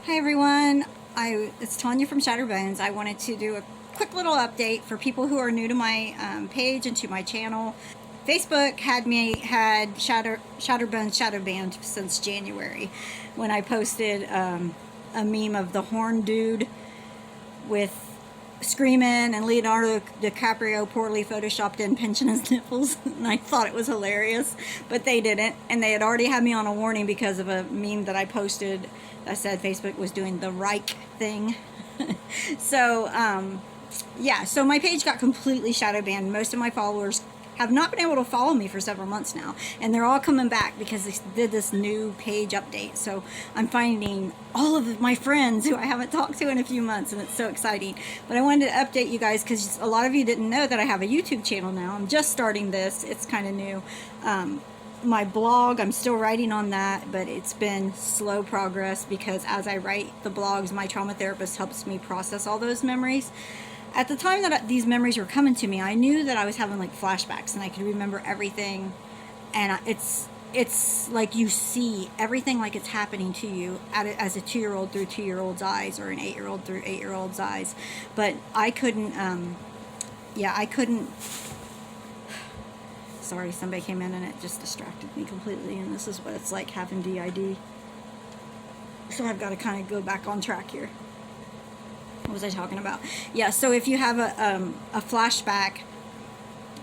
Hi everyone, it's Tanya from Shattered Bones. I wanted to do a quick little update for people who are new to my page and to my channel. Facebook had Shattered Bones shadow banned since January when I posted a meme of the horn dude with screaming and Leonardo DiCaprio poorly photoshopped in pinching his nipples, and I thought it was hilarious, but they didn't, and they had already had me on a warning because of a meme that I posted that said Facebook was doing the Reicht Thing. So yeah, so my page got completely shadow banned. Most of my followers have not been able to follow me for several months now, and they're all coming back because they did this new page update. So I'm finding all of my friends who I haven't talked to in a few months, and it's so exciting. But I wanted to update you guys because a lot of you didn't know that I have a YouTube channel now. I'm just starting this. It's kind of new. My blog, I'm still writing on that, but it's been slow progress because as I write the blogs, my trauma therapist helps me process all those memories. At the time that these memories were coming to me, I knew that I was having like flashbacks and I could remember everything. And it's like you see everything like it's happening to you as a 2-year-old through 2-year-old's eyes, or an 8-year-old through 8-year-old's eyes. But I couldn't, I couldn't. Sorry, somebody came in and it just distracted me completely. And this is what it's like having DID. So I've got to kind of go back on track here. What was I talking about? Yeah, so if you have a flashback,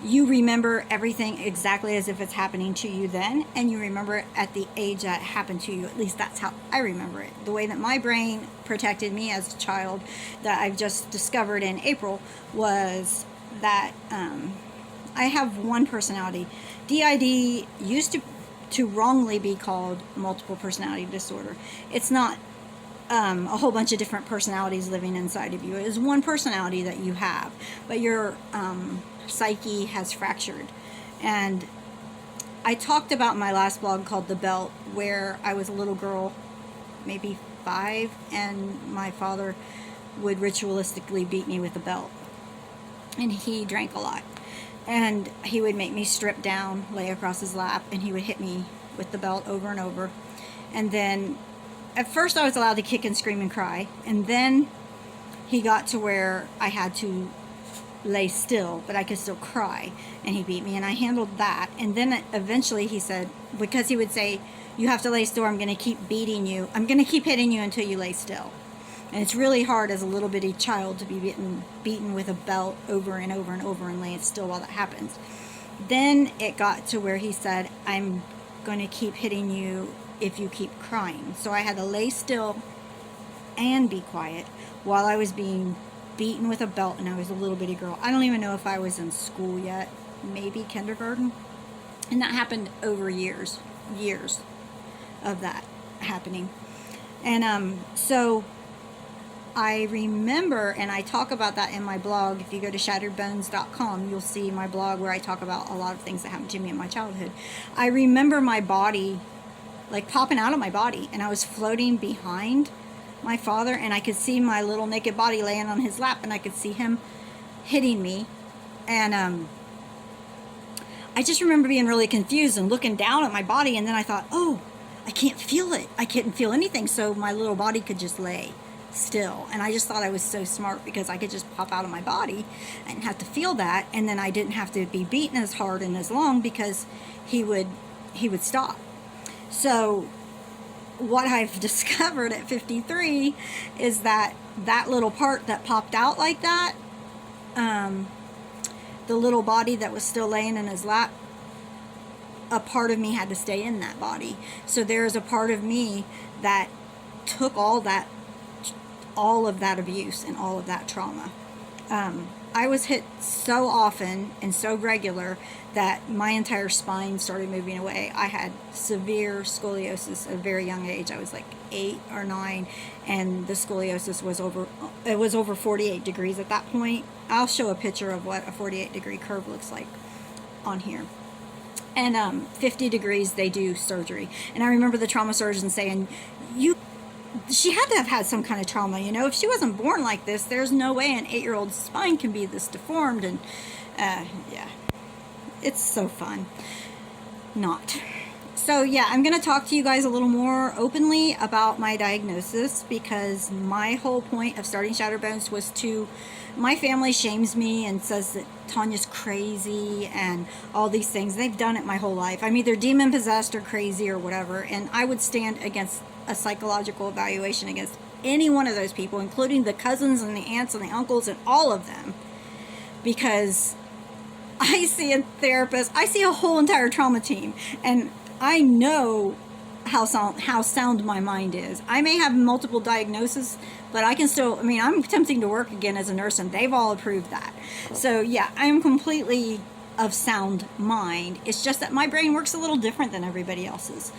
you remember everything exactly as if it's happening to you then, and you remember it at the age that it happened to you. At least that's how I remember it. The way that my brain protected me as a child, that I've just discovered in April, was that I have one personality. DID used to wrongly be called multiple personality disorder. It's not a whole bunch of different personalities living inside of you. It is one personality that you have, but your psyche has fractured. And I talked about my last blog called The Belt, where I was a little girl, maybe 5, and my father would ritualistically beat me with a belt. And he drank a lot. And he would make me strip down, lay across his lap, and he would hit me with the belt over and over. And then at first I was allowed to kick and scream and cry, and then he got to where I had to lay still, but I could still cry, and he beat me, and I handled that. And then eventually he said, because he would say, you have to lay still, I'm going to keep beating you, I'm going to keep hitting you until you lay still. And it's really hard as a little bitty child to be beaten with a belt over and over and over and laying still while that happens. Then it got to where he said, I'm going to keep hitting you if you keep crying. So I had to lay still and be quiet while I was being beaten with a belt, and I was a little bitty girl. I don't even know if I was in school yet, maybe kindergarten. And that happened over years of that happening. And so I remember, and I talk about that in my blog. If you go to shatteredbones.com, you'll see my blog where I talk about a lot of things that happened to me in my childhood. I remember my body like popping out of my body, and I was floating behind my father, and I could see my little naked body laying on his lap, and I could see him hitting me. And I just remember being really confused and looking down at my body, and then I thought, oh, I can't feel it. I couldn't feel anything, so my little body could just lay still. And I just thought I was so smart because I could just pop out of my body and have to feel that, and then I didn't have to be beaten as hard and as long because he would stop. So what I've discovered at 53 is that little part that popped out like that, the little body that was still laying in his lap, a part of me had to stay in that body. So there's a part of me that took all of that abuse and all of that trauma. I was hit so often and so regular that my entire spine started moving away. I had severe scoliosis at a very young age. I was like 8 or 9, and the scoliosis was over 48 degrees at that point. I'll show a picture of what a 48-degree curve looks like on here. And 50 degrees, they do surgery. And I remember the trauma surgeon saying, she had to have had some kind of trauma, you know. If she wasn't born like this, there's no way an 8-year-old's spine can be this deformed. And yeah, it's so fun. Not. So yeah, I'm going to talk to you guys a little more openly about my diagnosis, because my whole point of starting Shatterbones was to, my family shames me and says that Tanya's crazy and all these things. They've done it my whole life. I'm either demon possessed or crazy or whatever, and I would stand against a psychological evaluation against any one of those people, including the cousins and the aunts and the uncles and all of them, because I see a therapist, I see a whole entire trauma team, and I know how sound my mind is. I may have multiple diagnoses, but I can still, I mean, I'm attempting to work again as a nurse, and they've all approved that. So yeah, I'm completely of sound mind. It's just that my brain works a little different than everybody else's.